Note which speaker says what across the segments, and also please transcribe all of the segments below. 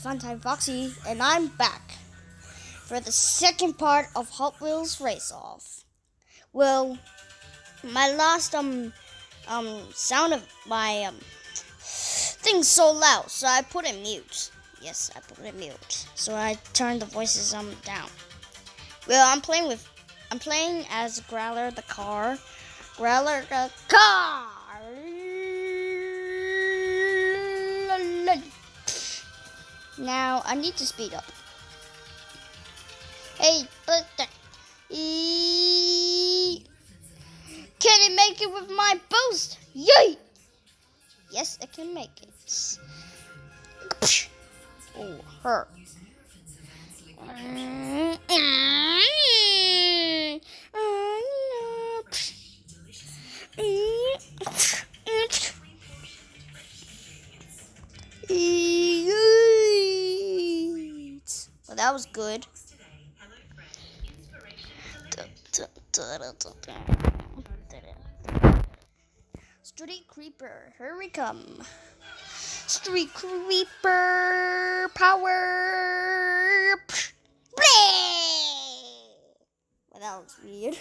Speaker 1: Funtime Foxy, and I'm back for the second part of Hot Wheels Race Off. Well, my last sound of my thing's so loud, so I put it mute. Yes, I put it mute. So I turned the voices down. Well, I'm playing as Growler the car. Growler the car. Now I need to speed up. Hey, but can it make it with my boost? Yay! Yes, it can make it. Oh, hurt. Well, that was good. Street Creeper, here we come. Street Creeper power. Well, that was weird.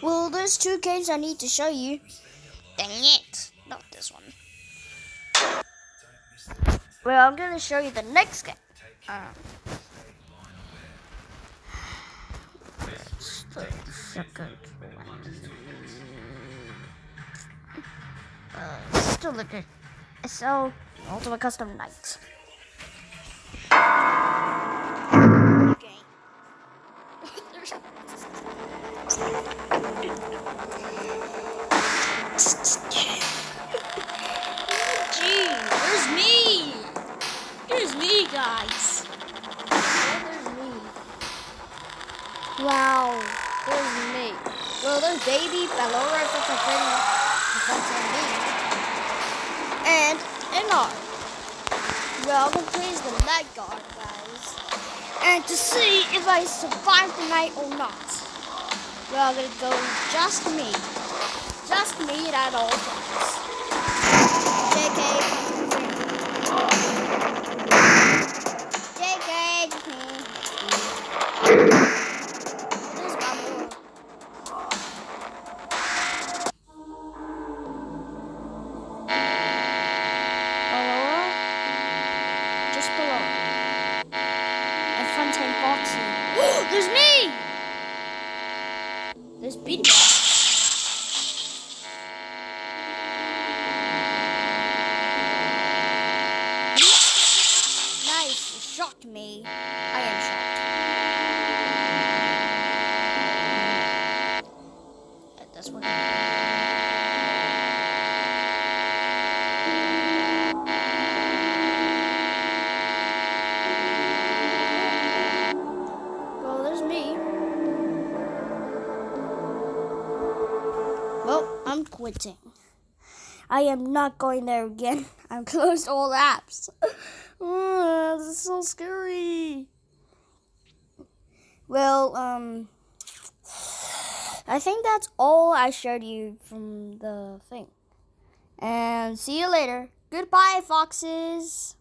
Speaker 1: Well, there's two games I need to show you. Dang it, not this one. Well, I'm gonna show you the next game. Still looking. So, Ultimate Custom Night. Okay. Gee, there's me. There's me, guys. There's me. Wow, there's me. Well, there's Baby, Ballora, and Enar. Well, I'm gonna play as the night guard, guys, and to see if I survive the night or not. Well, I'm gonna go just me at all times. JK, just me. There's Ballora. Just below. And Funtime Foxy. There's me! There's Beat. Nice, you shocked me. I am shocked. That's what Well, I'm quitting. I am not going there again. I've closed all apps. Oh, this is so scary. Well, I think that's all I showed you from the thing. And see you later. Goodbye, foxes.